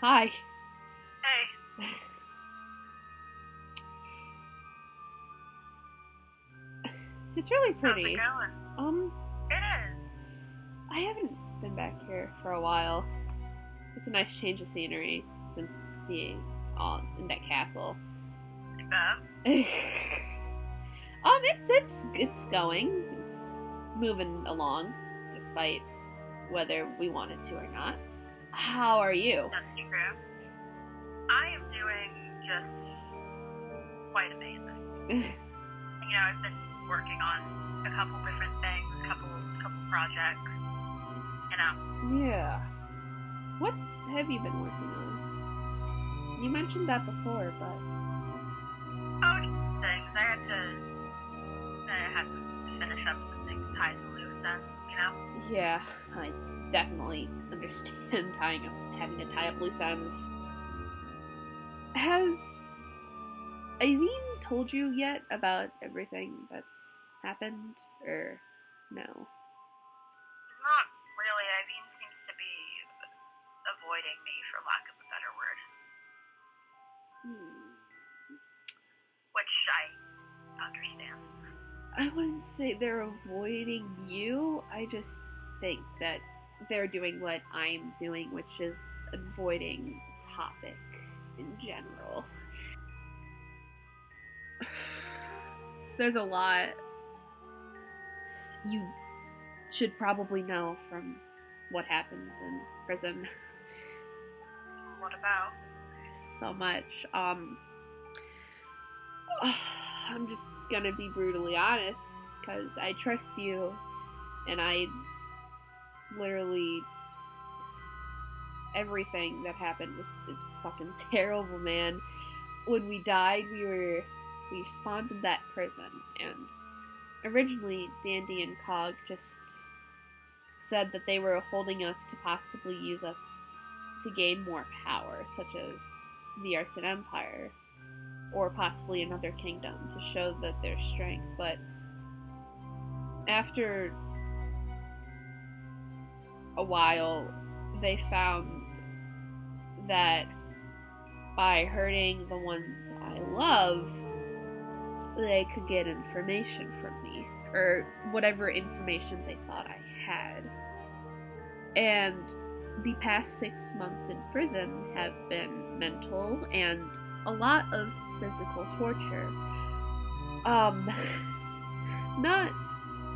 Hi. Hey, It's really how's it pretty. going? Um, It is. I haven't been back here for a while. It's a nice change of scenery since being in that castle. Like that. It's going. It's moving along, despite whether we want it to or not. How are you? That's true. I am doing just quite amazing. I've been working on a couple different things, couple projects. Yeah. What have you been working on? You mentioned that before, but Things. I had to finish up some things, tie some loose ends. yeah, I definitely understand having to tie up loose ends. Has Eileen told you yet about everything that's happened, or no? Not really. Eileen seems to be avoiding me, for lack of a better word, which I understand. I wouldn't say they're avoiding you. I just think that they're doing what I'm doing, which is avoiding the topic in general. There's a lot you should probably know from what happened in prison. What about? So much. I'm just gonna be brutally honest, because I trust you, and I literally everything that happened was fucking terrible, man. When we died, we spawned in that prison, and originally Dandy and Cog just said that they were holding us to possibly use us to gain more power, such as the Arson Empire, or possibly another kingdom, to show that their strength. But after a while, they found that by hurting the ones I love, they could get information from me, or whatever information they thought I had. And the past 6 months in prison have been mental and a lot of physical torture. Not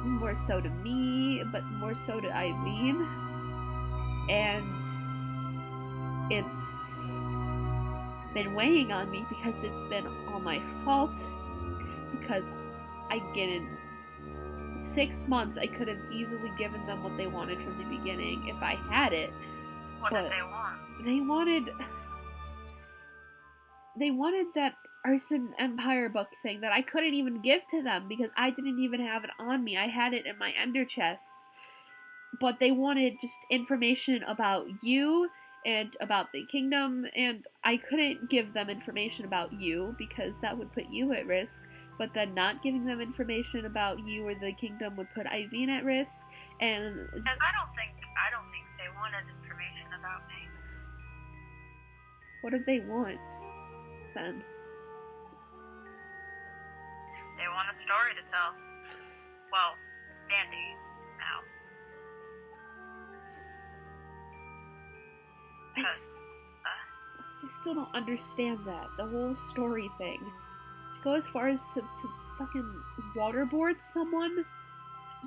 more so to me, but more so to Eileen. And it's been weighing on me because it's been all my fault. Because I get in 6 months, I could have easily given them what they wanted from the beginning if I had it. What did they want? They wanted that Arson Empire book thing that I couldn't even give to them because I didn't even have it on me. I had it in my ender chest. But they wanted just information about you and about the kingdom, and I couldn't give them information about you because that would put you at risk. But then not giving them information about you or the kingdom would put Eileen at risk. And because I don't think they wanted information about me. What did they want then? They want a story to tell. Well, Dandy now. I still don't understand that. The whole story thing. To go as far as to fucking waterboard someone?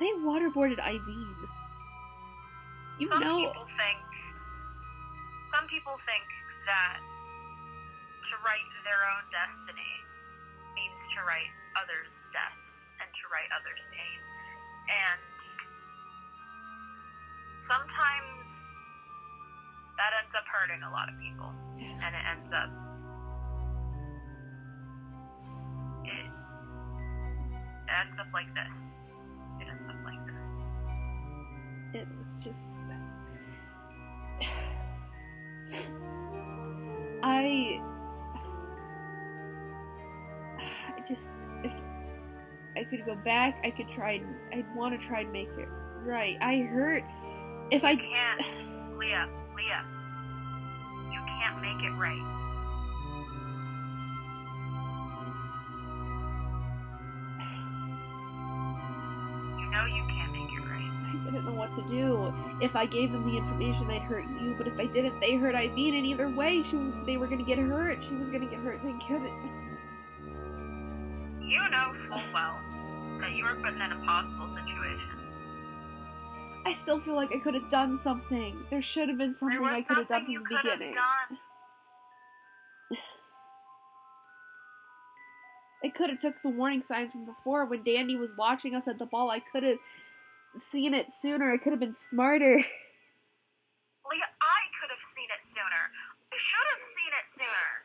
They waterboarded Eileen. Some people think that to write their own destiny means to write others' deaths and to write others' pain. And sometimes that ends up hurting a lot of people. And it ends up like this. It ends up like this. It was just... if I could go back, I'd want to try and make it right. If I can't, Leah, can't make it right. You know you can't make it right. I didn't know what to do. If I gave them the information, I'd hurt you, but if I didn't, they hurt Iveen, and either way, they were gonna get hurt. She was gonna get hurt, they couldn't. You know full well that you were put in an impossible situation. I still feel like I could have done something. There should have been something I could have done from the beginning. I could have took the warning signs from before when Dandy was watching us at the ball. I could have seen it sooner. I could have been smarter. Leah, I could have seen it sooner. I should have seen it sooner.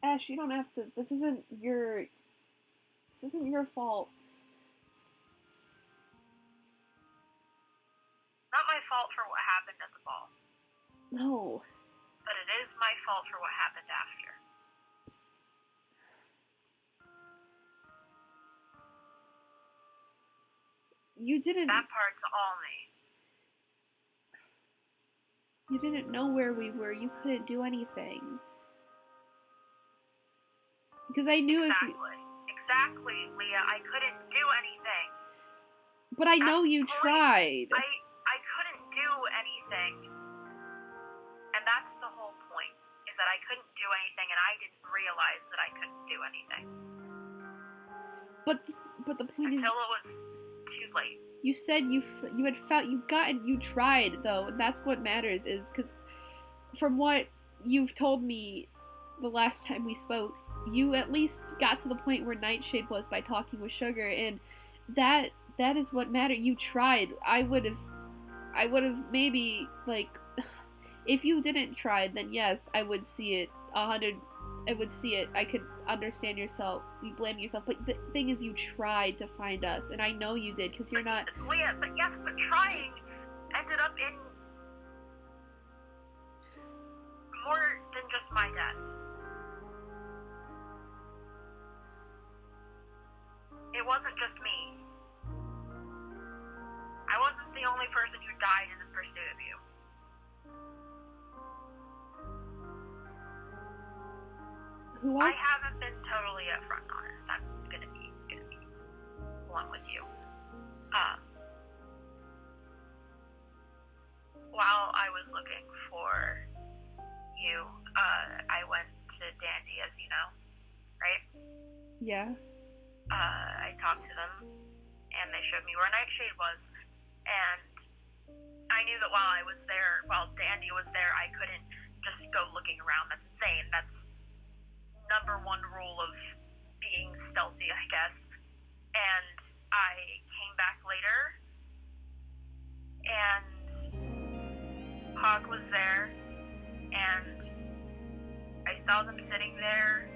Ash, you don't have to. This isn't your fault. Not my fault for what happened at the ball. No. But it is my fault for what happened after. You didn't... That part's all me. You didn't know where we were. You couldn't do anything. Because I knew Exactly, Leah. I couldn't do anything. But I know you tried. I couldn't do anything. And that's the whole point, is that I couldn't do anything, and I didn't realize that I couldn't do anything. But the point Until it was too late. You said you tried, though, and that's what matters, is because from what you've told me the last time we spoke, you at least got to the point where Nightshade was by talking with Sugar, and that is what mattered. You tried. I would have maybe, like, if you didn't try, then yes, I would see it 100. I would see it. I could understand yourself. You blame yourself, but the thing is, you tried to find us, and I know you did, because you're not. Leah, but trying ended up in more than just my death. It wasn't just me. I wasn't the only person who died in the pursuit of you. Who else? I haven't been totally upfront and honest. I'm gonna be blunt with you. While I was looking for you, I went to Dandy, as you know, right? Yeah. I talked to them, and they showed me where Nightshade was, and I knew that while Dandy was there, I couldn't just go looking around. That's insane. That's number one rule of being stealthy, I guess. And I came back later, and Hawk was there, and I saw them sitting there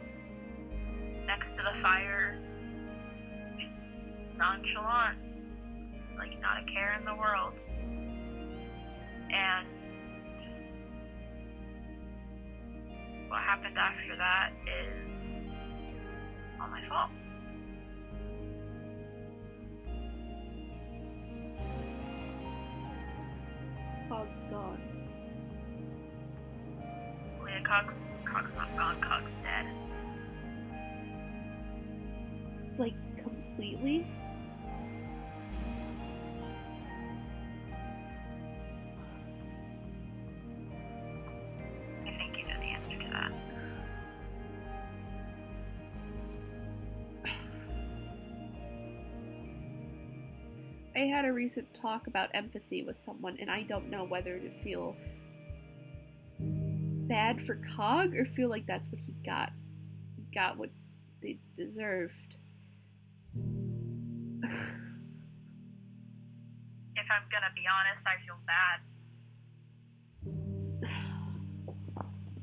next to the fire, just nonchalant, like not a care in the world. And what happened after that is all my fault. Cog's gone. Leah, Cog's not gone. Cog's dead. Like, completely? I think you know the answer to that. I had a recent talk about empathy with someone, and I don't know whether to feel bad for Cog or feel like that's what he got. He got what they deserved. If I'm gonna be honest, I feel bad.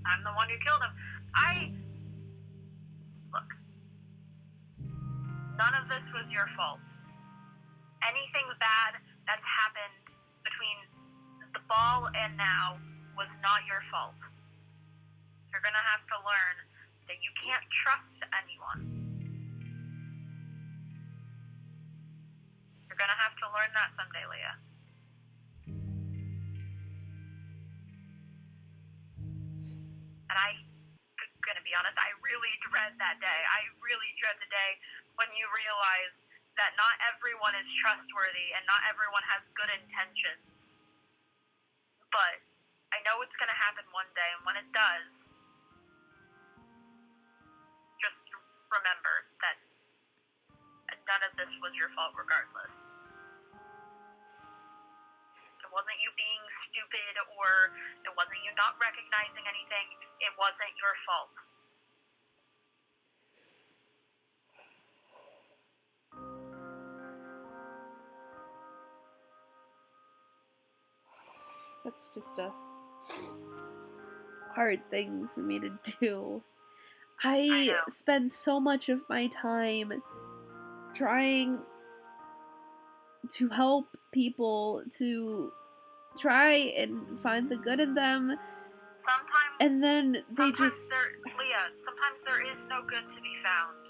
I'm the one who killed him. Look. None of this was your fault. Anything bad that's happened between the ball and now was not your fault. You're gonna have to learn that you can't trust anyone. You're gonna have to learn that someday, Leah. that day. I really dread the day when you realize that not everyone is trustworthy and not everyone has good intentions. But I know it's going to happen one day, and when it does, just remember that none of this was your fault regardless. It wasn't you being stupid, or it wasn't you not recognizing anything. It wasn't your fault. That's just a hard thing for me to do. I spend so much of my time trying to help people, to try and find the good in them. Sometimes, and then they sometimes there is no good to be found.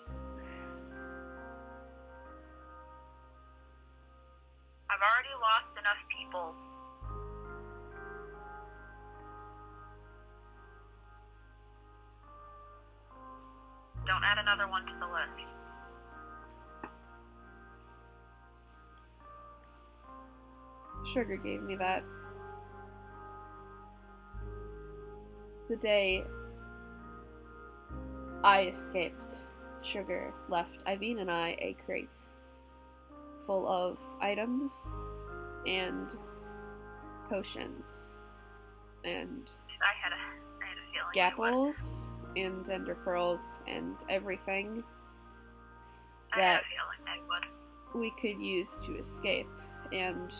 I've already lost enough people. Don't add another one to the list. Sugar gave me that. The day I escaped, Sugar left Iveen and I a crate full of items and potions and I had a feeling. gapples and ender pearls and everything I had a feeling they would. We could use to escape. And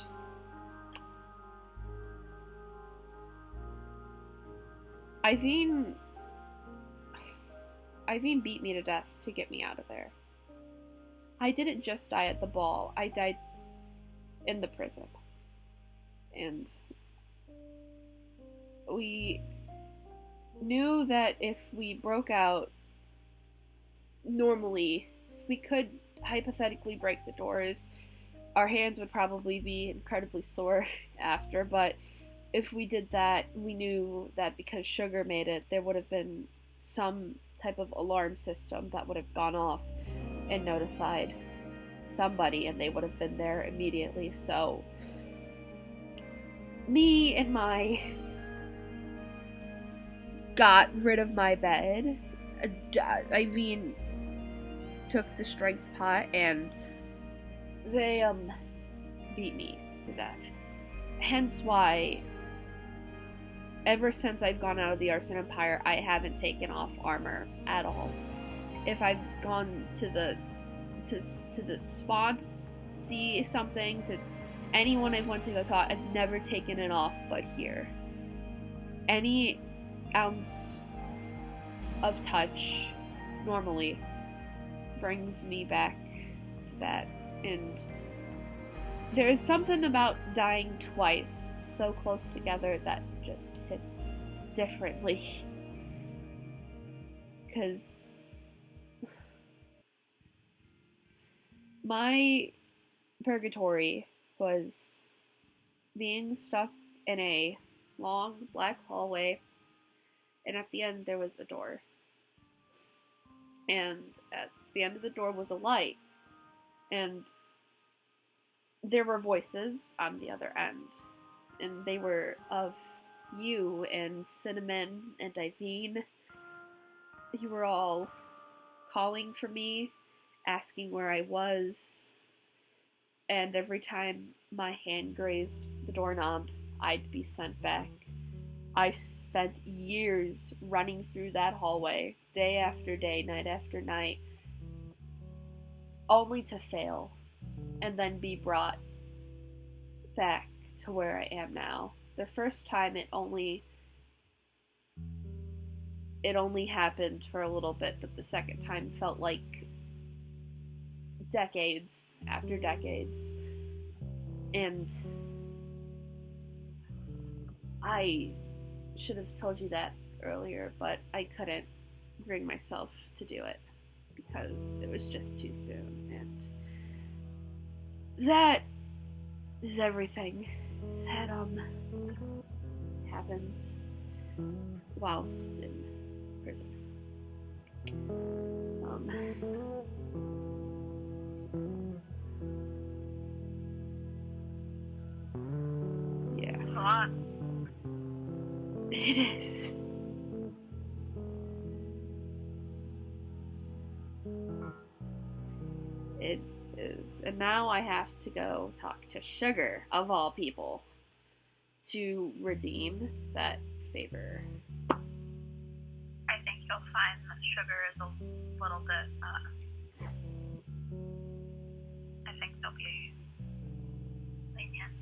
Iveen beat me to death to get me out of there. I didn't just die at the ball. I died in the prison. And we knew that if we broke out normally, we could hypothetically break the doors. Our hands would probably be incredibly sore after, but if we did that, we knew that because Sugar made it, there would have been some type of alarm system that would have gone off and notified somebody, and they would have been there immediately. So me and my got rid of my bed. Iveen took the strength pot and they beat me to death. Hence why ever since I've gone out of the Arson Empire, I haven't taken off armor at all. If I've gone to the spawn to see something, to anyone I've went to go talk, I've never taken it off but here. Any ounce of touch normally brings me back to that. And there is something about dying twice so close together that just hits differently. Because my purgatory was being stuck in a long black hallway, and at the end there was a door. And at the end of the door was a light. And there were voices on the other end. And they were of you and Cinnamon and Iveen. You were all calling for me, asking where I was. And every time my hand grazed the doorknob, I'd be sent back. I've spent years running through that hallway, day after day, night after night, only to fail, and then be brought back to where I am now. The first time it only happened for a little bit, but the second time felt like decades after decades. And I should have told you that earlier, but I couldn't bring myself to do it because it was just too soon. And that is everything that happened whilst in prison. Yeah. It's a lot. It is. It is. And now I have to go talk to Sugar, of all people, to redeem that favor. I think you'll find that Sugar is a little bit, I think they'll be lenient.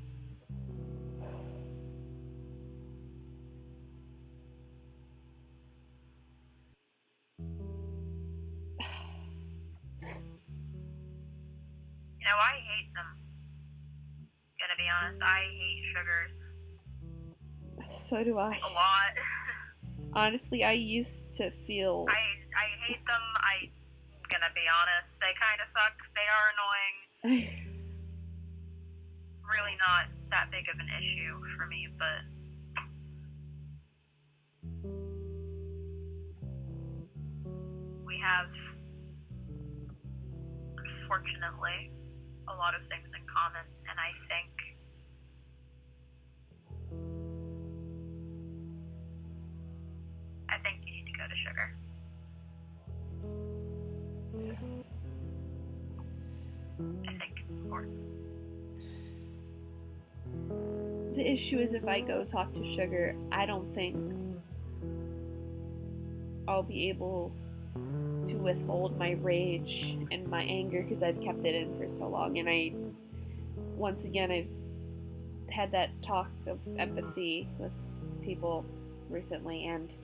You know, I hate them. Gonna be honest, I hate Sugar So do I. a lot. Honestly, I used to feel. I hate them. I'm gonna be honest. They kind of suck. They are annoying. Really not that big of an issue for me, but we have, unfortunately, a lot of things in common, and I think you need to go to Sugar. I think it's important. The issue is if I go talk to Sugar, I don't think I'll be able to withhold my rage and my anger because I've kept it in for so long. And I've had that talk of empathy with people recently, and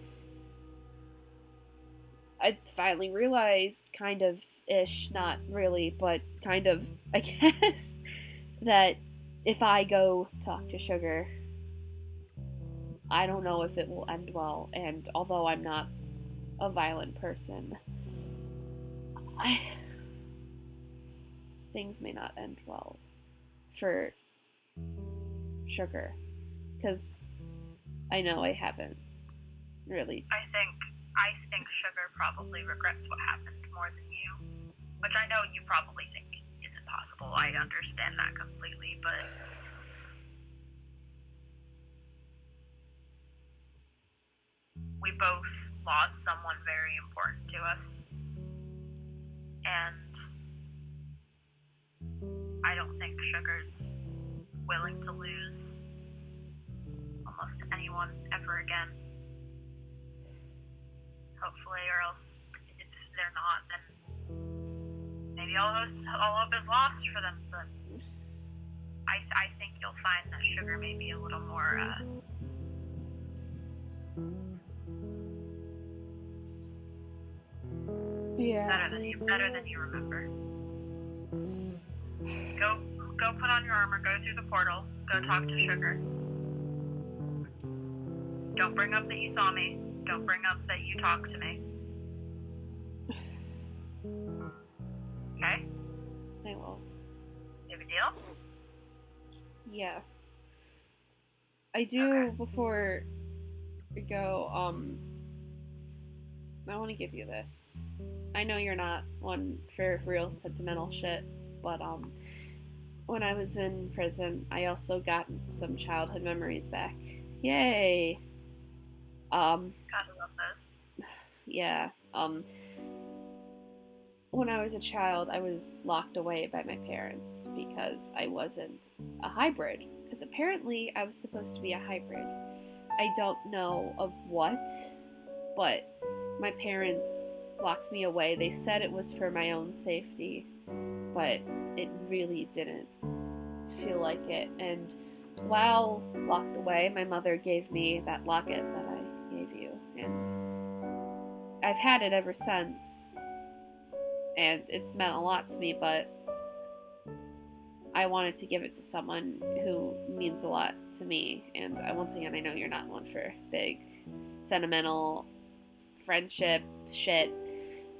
I finally realized, kind of ish, not really, but kind of, I guess, that if I go talk to Sugar, I don't know if it will end well. And although I'm not a violent person, things may not end well for Sugar, because I know I haven't really. I think Sugar probably regrets what happened more than you, which I know you probably think isn't possible. I understand that completely, but we both lost someone very important to us, and I don't think Sugar's willing to lose almost anyone ever again. Hopefully, or else if they're not, then maybe all hope is lost for them. But I think you'll find that Sugar may be a little more better than you remember. Go put on your armor, go through the portal, go talk to Sugar. Don't bring up that you saw me. Don't bring up that you talked to me. Okay? I will. Big deal? Yeah. I do, Okay. before we go, I want to give you this. I know you're not one for real sentimental shit, but, when I was in prison, I also got some childhood memories back. Yay! Gotta love those. Yeah, when I was a child, I was locked away by my parents because I wasn't a hybrid. Because apparently I was supposed to be a hybrid. I don't know of what, but my parents locked me away. They said it was for my own safety, but it really didn't feel like it. And while locked away, my mother gave me that locket that I gave you, and I've had it ever since. And it's meant a lot to me, but I wanted to give it to someone who means a lot to me. And once again, I know you're not one for big, sentimental friendship shit,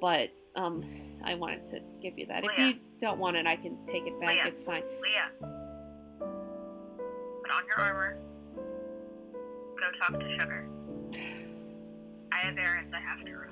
but I wanted to give you that. Leah. If you don't want it, I can take it back. Leah. It's fine. Leah, put on your armor. Go talk to Sugar. I have errands I have to run.